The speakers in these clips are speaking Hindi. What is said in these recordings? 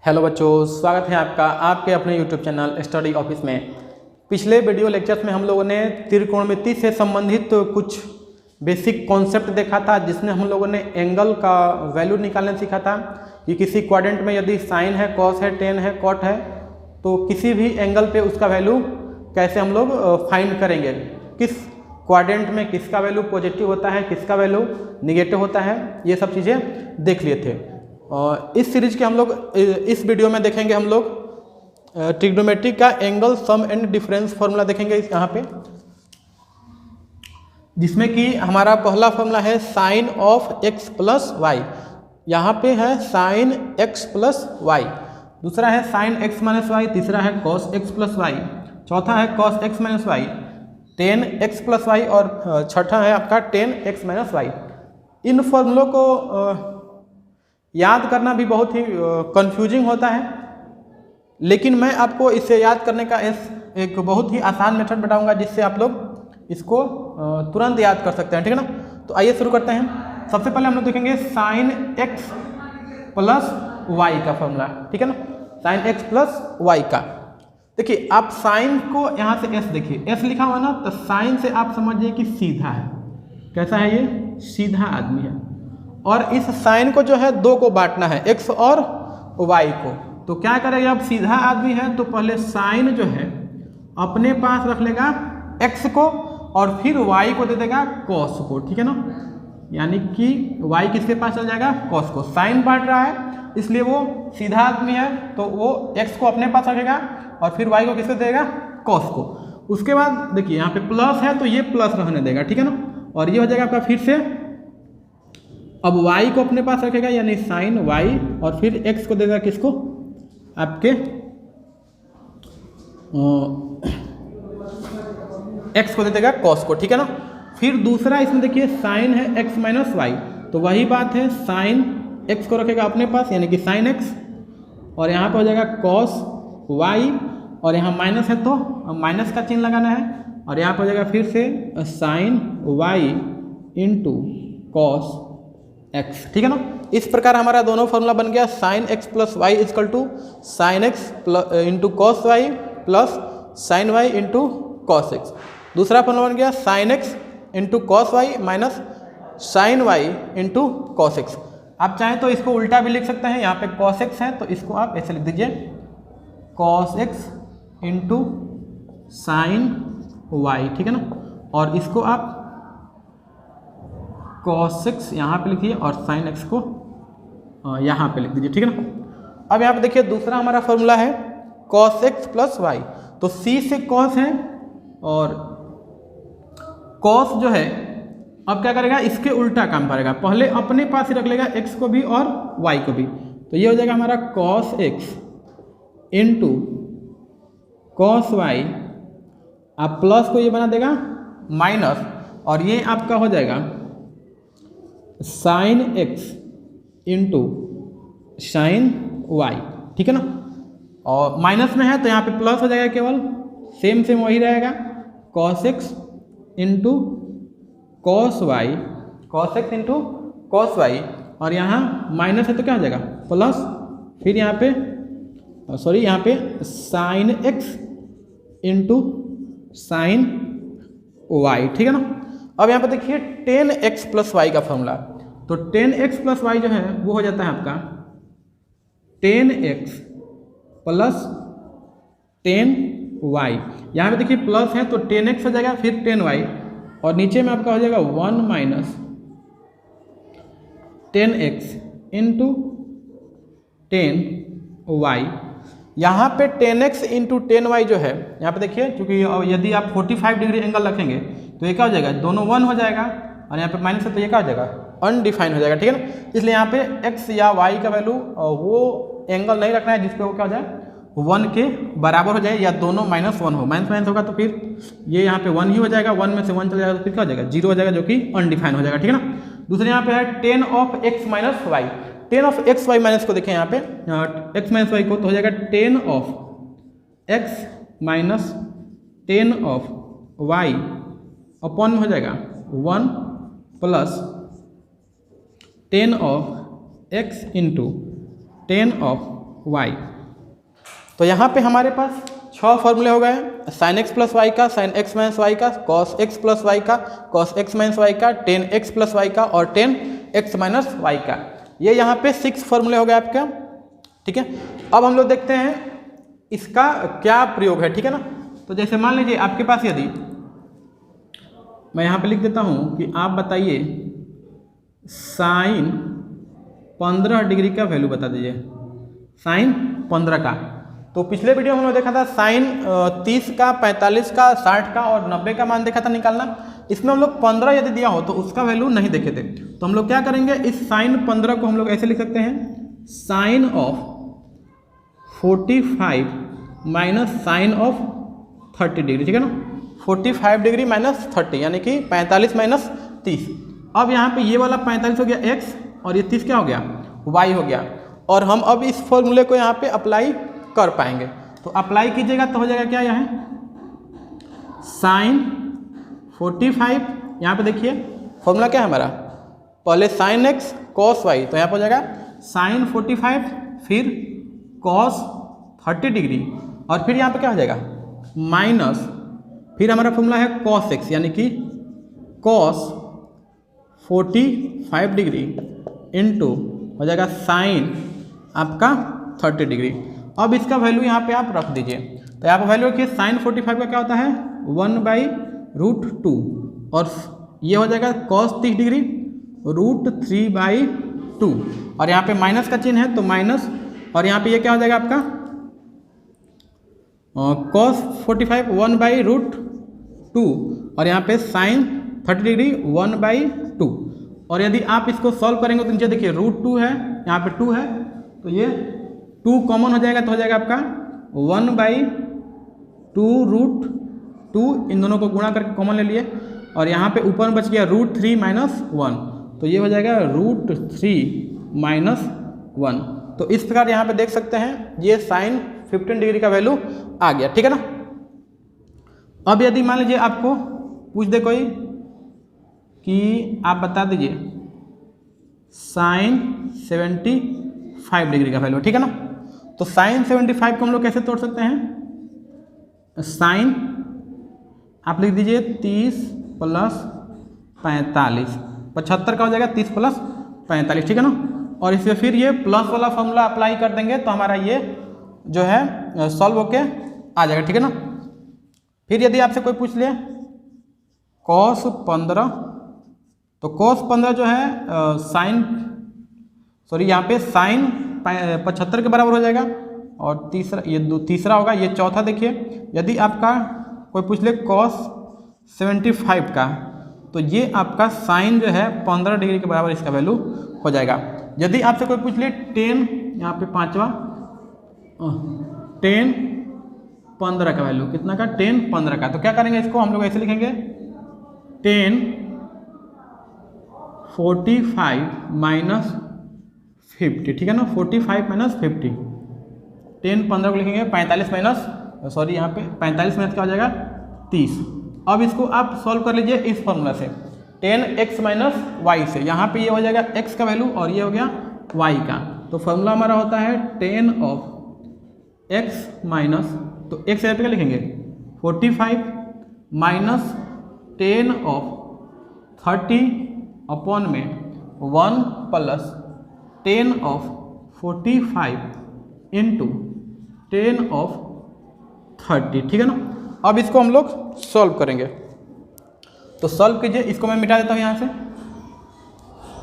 हेलो बच्चों, स्वागत है आपका आपके अपने यूट्यूब चैनल स्टडी ऑफिस में। पिछले वीडियो लेक्चर्स में हम लोगों ने त्रिकोणमिति से संबंधित कुछ बेसिक कॉन्सेप्ट देखा था, जिसमें हम लोगों ने एंगल का वैल्यू निकालना सीखा था कि किसी क्वाड्रेंट में यदि साइन है, कॉस है, टेन है, कॉट है, तो किसी भी एंगल पे उसका वैल्यू कैसे हम लोग फाइंड करेंगे, किस क्वाड्रेंट में किसका वैल्यू पॉजिटिव होता है, किसका वैल्यू निगेटिव होता है, ये सब चीज़ें देख लिए थे। और इस सीरीज के हम लोग इस वीडियो में देखेंगे हम लोग ट्रिग्नोमेट्री का angle sum and difference formula देखेंगे इस यहाँ पे, जिसमें कि हमारा पहला फॉर्मूला है sine of x plus y. यहाँ पे है साइन एक्स प्लस वाई, दूसरा है साइन एक्स माइनस वाई, तीसरा है कॉस एक्स प्लस वाई, चौथा है cos x minus y, tan x plus y और छठा है आपका टेन एक्स माइनस वाई। इन फॉर्मूलों को याद करना भी बहुत ही कंफ्यूजिंग होता है, लेकिन मैं आपको इसे याद करने का एक बहुत ही आसान मेथड बताऊंगा, जिससे आप लोग इसको तुरंत याद कर सकते हैं। ठीक है ना, तो आइए शुरू करते हैं। सबसे पहले हम लोग देखेंगे साइन एक्स प्लस वाई का फॉर्मूला। ठीक है ना, साइन एक्स प्लस वाई का। देखिए, आप साइन को यहाँ से एस देखिए, एस लिखा हुआ ना, तो साइन से आप समझिए कि सीधा है। कैसा है ये? सीधा आदमी है। और इस साइन को जो है दो को बांटना है, एक्स और वाई को। तो क्या करेगा, अब सीधा आदमी है तो पहले साइन जो है अपने पास रख लेगा एक्स को, और फिर वाई को दे देगा कॉस को। ठीक है ना, यानी कि वाई किसके पास चल जाएगा? कॉस को। साइन बांट रहा है इसलिए वो सीधा आदमी है, तो वो एक्स को अपने पास रखेगा और फिर वाई को किसको देगा? कॉस को। उसके बाद देखिए यहाँ पे प्लस है तो ये प्लस रहने देगा। ठीक है ना, और ये हो जाएगा आपका फिर से, अब y को अपने पास रखेगा यानी साइन y, और फिर x को देगा किसको? आपके x को दे देगा cos को। ठीक है ना, फिर दूसरा इसमें देखिए साइन है x माइनस वाई, तो वही बात है, साइन x को रखेगा अपने पास यानी कि साइन x, और यहाँ पे हो जाएगा cos y, और यहाँ माइनस है तो माइनस का चिन्ह लगाना है, और यहाँ पे हो जाएगा फिर से sine y into cos x. ठीक है ना, इस प्रकार हमारा दोनों फॉर्मूला बन गया, sine x plus y equal to sine x into cos y plus sine y into cos x. दूसरा फॉर्मूला बन गया sine x into cos y minus sine y into cos x. आप चाहें तो इसको उल्टा भी लिख सकते हैं, यहाँ पे कॉस एक्स है तो इसको आप ऐसे लिख दीजिए, cos x into sine y. ठीक है ना, और इसको आप cos x यहाँ पे लिखिए और sin x को यहाँ पे लिख दीजिए। ठीक है ना, अब यहाँ पे देखिए दूसरा हमारा फॉर्मूला है cos x प्लस वाई, तो c से cos है और cos जो है अब क्या करेगा, इसके उल्टा काम करेगा, पहले अपने पास ही रख लेगा x को भी और y को भी, तो ये हो जाएगा हमारा cos x into cos y, आप प्लस को ये बना देगा माइनस, और ये आपका हो जाएगा sine x into sine y. ठीक है ना, और माइनस में है तो यहाँ पे प्लस हो जाएगा, केवल सेम वही रहेगा, cos x into cos y, cos x into cos y, और यहाँ माइनस है तो क्या हो जाएगा? प्लस, फिर यहाँ पे यहाँ पे sine x into sine y. ठीक है ना, अब यहाँ पे देखिए टेन एक्स प्लस वाई का फॉर्मूला, तो टेन एक्स प्लस वाई जो है वो हो जाता है आपका tan x plus tan y. यहाँ पे देखिए प्लस है तो टेन एक्स हो जाएगा, फिर टेन वाई, और नीचे में आपका हो जाएगा one minus tan x into tan y. यहाँ पे tan x into tan y जो है, यहाँ पे देखिए क्योंकि यदि आप 45 डिग्री एंगल रखेंगे तो ये क्या हो जाएगा? दोनों वन हो जाएगा, और यहाँ पे माइनस है तो ये क्या हो जाएगा? अनडिफाइंड हो जाएगा। ठीक है ना, इसलिए यहाँ पे x या y का वैल्यू वो एंगल नहीं रखना है जिसपे वो क्या हो जाए? वन के बराबर हो जाए, या दोनों माइनस वन हो। माइनस माइनस होगा तो फिर ये यहाँ पे वन ही हो जाएगा, वन में से वन चला जाएगा तो फिर क्या हो जाएगा? जीरो हो जाएगा, जो कि अनडिफाइंड हो जाएगा। ठीक है ना, दूसरे यहाँ पे है tan of x minus y, tan of x y minus को देखें यहाँ पे एक्स माइनस वाई को, तो हो जाएगा tan of x minus tan of y upon में हो जाएगा one plus tan of x into tan of y. तो यहाँ पे हमारे पास 6 फॉर्मूले हो गए, साइन एक्स प्लस वाई का, साइन एक्स माइनस वाई का, कॉस एक्स प्लस वाई का, कॉस एक्स माइनस वाई का, टेन एक्स प्लस वाई का और टेन एक्स माइनस वाई का। ये यहाँ पे 6 फॉर्मूले हो गए आपका, ठीक है। अब हम लोग देखते हैं इसका क्या प्रयोग है, ठीक है ना। तो जैसे मान लीजिए आपके पास यदि मैं यहाँ पे लिख देता हूँ कि आप बताइए साइन 15 डिग्री का वैल्यू बता दीजिए, साइन 15 का। तो पिछले वीडियो में हमने देखा था साइन 30 का, 45 का, 60 का और 90 का मान देखा था निकालना। इसमें हम लोग 15 यदि दिया हो तो उसका वैल्यू नहीं देखे थे। तो हम लोग क्या करेंगे, इस साइन 15 को हम लोग ऐसे लिख सकते हैं, sine of 45 minus sine of 30 degree, ठीक है ना। 45 डिग्री माइनस 30 यानी कि 45 माइनस 30। अब यहाँ पे ये वाला 45 हो गया x और ये 30 क्या हो गया, y हो गया। और हम अब इस फॉर्मूले को यहाँ पे अप्लाई कर पाएंगे। तो अप्लाई कीजिएगा तो हो जाएगा क्या, यहाँ साइन 45, यहाँ पे देखिए फॉर्मूला क्या है हमारा, पहले साइन x cos y, तो यहाँ पर हो जाएगा साइन 45 फिर cos 30 डिग्री और फिर यहाँ पे क्या हो जाएगा माइनस, फिर हमारा फॉर्मूला है cos x यानी कि cos 45 डिग्री इंटू हो जाएगा साइन आपका 30 डिग्री। अब इसका वैल्यू यहाँ पे आप रख दीजिए। तो यहाँ पर वैल्यू रखिए, साइन 45 का क्या होता है 1/√2 और ये हो जाएगा cos 30 डिग्री √3/2 और यहाँ पे माइनस का चिन्ह है तो माइनस, और यहाँ पे ये क्या हो जाएगा आपका cos 45 1/√2 और यहाँ पे साइन 30 डिग्री 1/2। और यदि आप इसको सॉल्व करेंगे तो नीचे देखिए √2 है, यहाँ पे 2 है तो ये 2 कॉमन हो जाएगा तो हो जाएगा आपका 1/2√2, इन दोनों को गुणा करके कॉमन ले लिए और यहाँ पे ऊपर में बच गया √3 - 1 तो ये हो जाएगा √3 - 1। तो इस प्रकार यहाँ पे देख सकते हैं ये साइन 15 डिग्री का वैल्यू आ गया, ठीक है ना। अब यदि मान लीजिए आपको पूछ दे कोई कि आप बता दीजिए साइन 75 डिग्री का वैल्यू, ठीक है ना। तो साइन 75 को हम लोग कैसे तोड़ सकते हैं, साइन आप लिख दीजिए 30 + 45, 75 का हो जाएगा 30 + 45, ठीक है ना। और इसमें फिर ये प्लस वाला फॉर्मूला अप्लाई कर देंगे तो हमारा ये जो है सॉल्व होके आ जाएगा, ठीक है ना। फिर यदि आपसे कोई पूछ ले cos 15, तो cos 15 जो है साइन यहाँ पे साइन 75 के बराबर हो जाएगा और तीसरा होगा, ये चौथा देखिए यदि आपका कोई पूछ ले cos 75 का तो ये आपका साइन जो है 15 डिग्री के बराबर इसका वैल्यू हो जाएगा। यदि आपसे कोई पूछ ले 10, यहाँ पे 5वां 10 15 का वैल्यू कितना का 10 15 का, तो क्या करेंगे इसको हम लोग ऐसे लिखेंगे 10 45 - 50, ठीक है ना। 45 - 50, 10 15 को लिखेंगे 45 यहाँ पे 45 माइनस क्या हो जाएगा 30। अब इसको आप सॉल्व कर लीजिए इस फॉर्मूला से 10x - y से, यहाँ पे ये हो जाएगा x का वैल्यू और ये हो गया y का। तो फॉर्मूला हमारा होता है 10 of x माइनस, तो x यहाँ पे क्या लिखेंगे 45 माइनस 10 of 30 अपॉन में 1 + 10 of 45 इंटू 10 of 30, ठीक है ना। अब इसको हम लोग सॉल्व करेंगे, तो सॉल्व कीजिए, इसको मैं मिटा देता हूँ यहाँ से।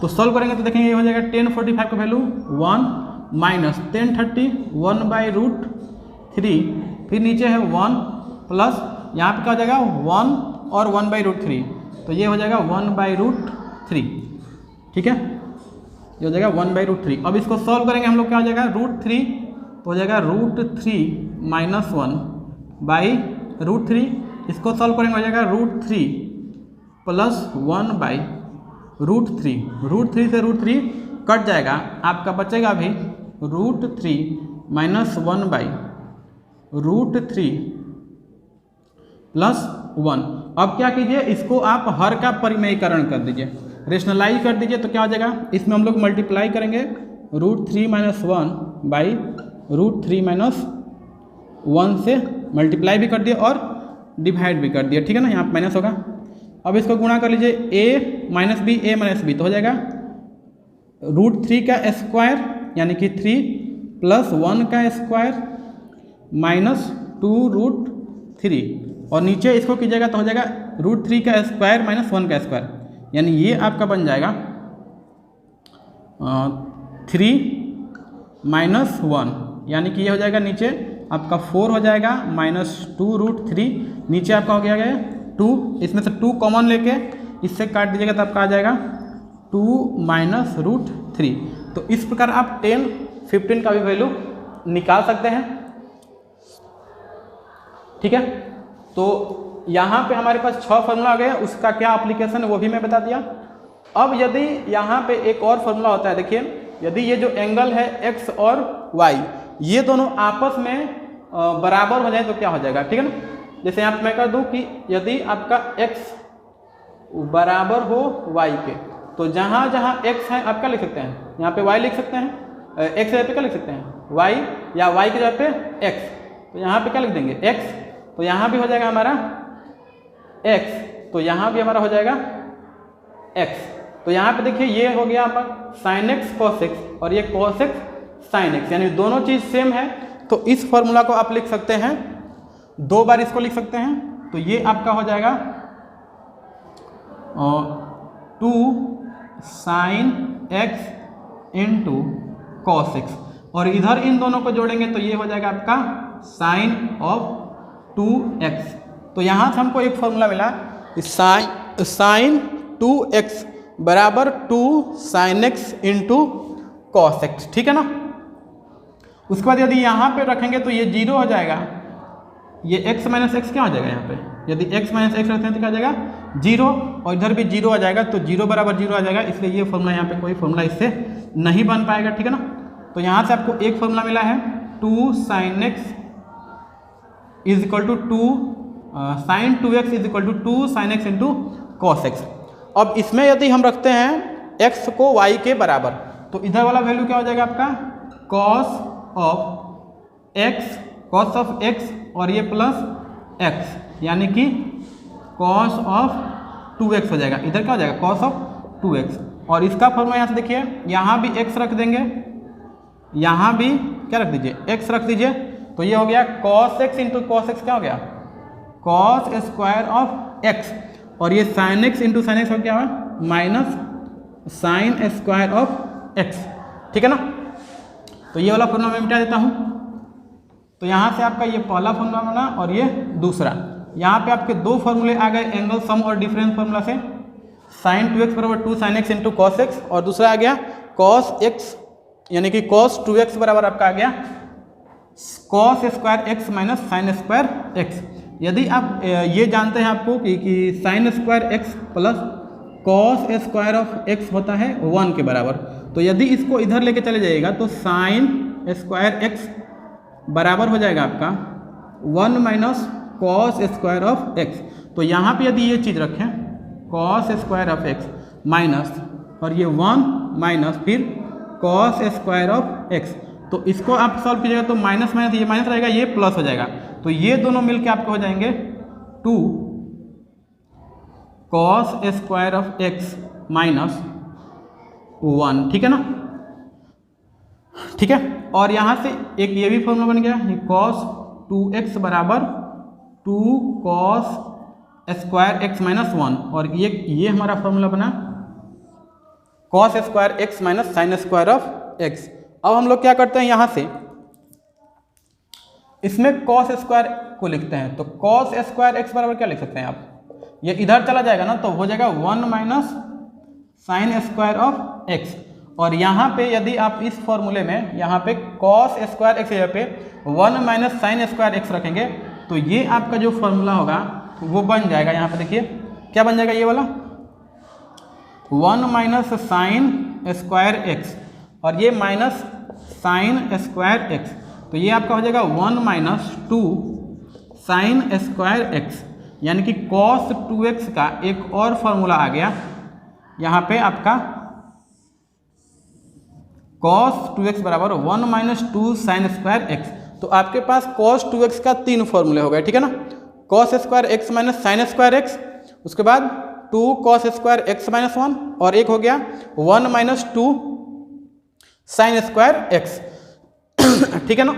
तो सॉल्व करेंगे तो देखेंगे ये हो जाएगा 1045 का वैल्यू 1 माइनस 1030 1/√3, फिर नीचे है 1 प्लस यहाँ पे क्या हो जाएगा 1 और 1/√3, तो ये हो जाएगा 1/√3, ठीक है, ये हो जाएगा 1/√3। अब इसको सॉल्व करेंगे हम लोग, क्या हो जाएगा √3, तो हो जाएगा √3 - 1/√3। इसको सॉल्व करेंगे हो जाएगा √3 + 1/√3, √3 से √3 कट जाएगा, आपका बचेगा भी √3 - 1/√3 + 1। अब क्या कीजिए, इसको आप हर का परिमेयीकरण कर दीजिए, रेशनलाइज कर दीजिए, तो क्या हो जाएगा इसमें हम लोग मल्टीप्लाई करेंगे √3 - 1/√3 √3 माइनस 1 से मल्टीप्लाई भी कर दिया और डिवाइड भी कर दिया, ठीक है ना, यहाँ पर माइनस होगा। अब इसको गुणा कर लीजिए, a माइनस बी तो हो जाएगा √3 का स्क्वायर यानी कि 3 प्लस 1 का स्क्वायर माइनस 2√3 और नीचे इसको कीजिएगा तो हो जाएगा √3 का स्क्वायर माइनस 1 का स्क्वायर, यानी ये आपका बन जाएगा 3 माइनस 1, यानी कि ये हो जाएगा नीचे आपका 4 हो जाएगा माइनस 2√3, नीचे आपका हो गया 2, इसमें से 2 कॉमन लेके इससे काट दीजिएगा तो आपका आ जाएगा 2 माइनस √3। तो इस प्रकार आप 10, 15 का भी वैल्यू निकाल सकते हैं, ठीक है। तो यहाँ पे हमारे पास 6 फार्मूला आ गया, उसका क्या एप्लीकेशन है वो भी मैं बता दिया। अब यदि यहाँ पे एक और फार्मूला होता है, देखिए यदि ये जो एंगल है x और y ये दोनों आपस में बराबर हो जाए तो क्या हो जाएगा, ठीक है ना। जैसे यहाँ पे मैं कर दूँ कि यदि आपका x बराबर हो y के, तो जहाँ जहाँ x है आप क्या लिख सकते हैं, यहाँ पे y लिख सकते हैं, x की जगह पे क्या लिख सकते हैं y, या y की जगह पे x, तो यहाँ पे क्या लिख देंगे x, तो यहाँ भी हो जाएगा हमारा x, तो यहाँ भी हमारा हो जाएगा x। तो यहाँ पे देखिए ये हो गया आपका sin x cos x और ये cos x sin x, यानी दोनों चीज़ सेम है। तो इस फॉर्मूला को आप लिख सकते हैं, 2 बार इसको लिख सकते हैं, तो ये आपका हो जाएगा 2 sin x into cos x, और इधर इन दोनों को जोड़ेंगे तो ये हो जाएगा आपका sin of 2x। तो यहाँ से हमको एक फॉर्मूला मिला, sin 2x बराबर 2 sin x into cos x, ठीक है ना। उसके बाद यदि यहाँ पे रखेंगे तो ये 0 हो जाएगा, ये x माइनस एक्स क्या हो जाएगा, यहाँ पे यदि x माइनस एक्स रखते हैं तो क्या हो जाएगा 0, और इधर भी 0 आ जाएगा, तो 0 बराबर 0 आ जाएगा, इसलिए ये फॉर्मूला यहाँ पे कोई फॉर्मूला इससे नहीं बन पाएगा, ठीक है ना। तो यहाँ से आपको एक फॉर्मूला मिला है 2 sin x is equal to 2 sin 2x is equal to 2 sin x into cos x। अब इसमें यदि हम रखते हैं x को y के बराबर, तो इधर वाला वैल्यू क्या हो जाएगा आपका cos ऑफ x और ये प्लस x, यानी कि cos ऑफ 2x हो जाएगा, इधर क्या हो जाएगा cos ऑफ 2x। और इसका फॉर्मूला यहाँ से देखिए, यहाँ भी x रख देंगे, यहाँ भी क्या रख दीजिए x रख दीजिए, तो ये हो गया cos x into cos x क्या हो गया cos स्क्वायर ऑफ x, और ये sin x into sin x हो क्या हुआ minus sin square of x, ठीक है ना। तो ये वाला फॉर्मूला मैं मिटा देता हूँ। तो यहाँ से आपका ये पहला फॉर्मूला बना और ये दूसरा, यहाँ पे आपके 2 फॉर्मूले आ गए एंगल सम और डिफरेंस फॉर्मूला से, sin 2x बराबर 2 sin x into cos x, और दूसरा आ गया cos x यानी कि cos 2x बराबर आपका आ गया cos square x minus sin square x। यदि आप ये जानते हैं आपको कि sin square x plus cos square of x होता है 1 के बराबर, तो यदि इसको इधर लेके चले जाइएगा तो sin स्क्वायर x बराबर हो जाएगा आपका 1 minus cos square of x। तो यहाँ पे यदि ये चीज़ रखें cos square of x minus और ये 1 माइनस फिर cos स्क्वायर ऑफ x, तो इसको आप सॉल्व कीजिएगा तो माइनस माइनस ये माइनस रहेगा, ये प्लस हो जाएगा, तो ये दोनों मिलके आपको हो जाएंगे 2 cos square of x minus 1, ठीक है ना, ठीक है। और यहाँ से एक ये भी फॉर्मूला बन गया, ये cos 2x बराबर 2 cos स्क्वायर x माइनस 1, और ये हमारा फॉर्मूला बना cos square x minus sine square of x। अब हम लोग क्या करते हैं, यहाँ से इसमें cos स्क्वायर को लिखते हैं, तो cos स्क्वायर x बराबर क्या लिख सकते हैं आप, ये इधर चला जाएगा ना, तो हो जाएगा 1 minus sine square of x। और यहाँ पे यदि आप इस फॉर्मूले में यहाँ पे cos स्क्वायर x जगह पे 1 माइनस साइन स्क्वायर x रखेंगे, तो ये आपका जो फॉर्मूला होगा वो बन जाएगा, यहाँ पे देखिए क्या बन जाएगा, ये वाला 1 माइनस साइन स्क्वायर x और ये माइनस साइन स्क्वायर x, तो ये आपका हो जाएगा 1 माइनस 2 साइन स्क्वायर x, यानी कि cos 2x का एक और फॉर्मूला आ गया यहाँ पे आपका cos 2x बराबर 1 माइनस 2 साइन स्क्वायर एक्स। तो आपके पास cos 2x का 3 फॉर्मूले हो गए, ठीक है ना। cos square x minus sine square x, उसके बाद 2 cos स्क्वायर एक्स माइनस 1 और एक हो गया 1 माइनस 2 साइन स्क्वायर एक्स, ठीक है ना।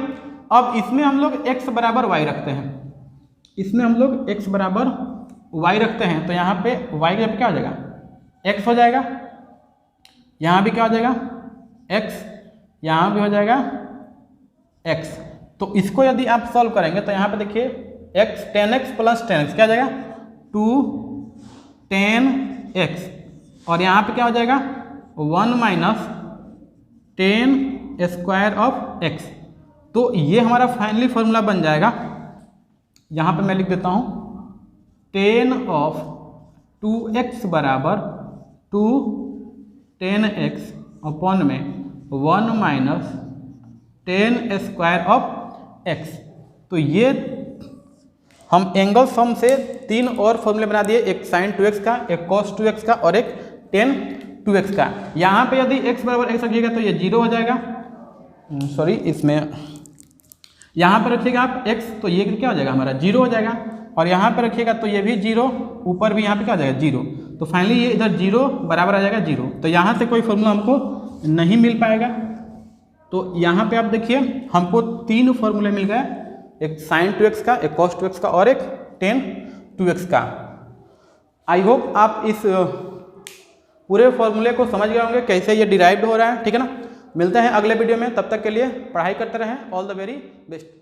अब इसमें हम लोग x बराबर y रखते हैं, इसमें हम लोग x बराबर y रखते हैं, तो यहाँ पे y के क्या हो जाएगा, x हो जाएगा, यहाँ भी क्या हो जाएगा x, यहाँ भी हो जाएगा x। तो इसको यदि आप सॉल्व करेंगे तो यहाँ पे देखिए x 10x प्लस 10x क्या हो जाएगा 2 10x, और यहाँ पे क्या हो जाएगा 1 माइनस 10 स्क्वायर ऑफ x। तो ये हमारा फाइनली फॉर्मूला बन जाएगा। यहाँ पे मैं लिख देता हूँ 10 ऑफ 2x बराबर 2 10x अपॉन में 1 माइनस 10 स्क्वायर ऑफ x। तो ये हम एंगल सम से 3 और फॉर्मूले बना दिए, एक साइन 2x का, एक cos 2x का और एक टेन 2x का। यहाँ पे यदि x बराबर x रखिएगा तो ये 0 हो जाएगा, सॉरी इसमें यहाँ पर रखिएगा आप x तो ये क्या हो जाएगा हमारा 0 हो जाएगा, और यहाँ पर रखिएगा तो ये भी 0, ऊपर भी यहाँ पे क्या हो जाएगा 0। तो फाइनली ये इधर 0 बराबर आ जाएगा 0। तो यहाँ से कोई फॉर्मूला हमको नहीं मिल पाएगा। तो यहाँ पे आप देखिए हमको 3 फॉर्मूले मिल गए, एक साइन 2x का, एक cos 2x का और एक टेन 2x का। आई होप आप इस पूरे फॉर्मूले को समझ गए होंगे कैसे ये डिराइव्ड हो रहा है, ठीक है ना। मिलते हैं अगले वीडियो में, तब तक के लिए पढ़ाई करते रहें। All the very best.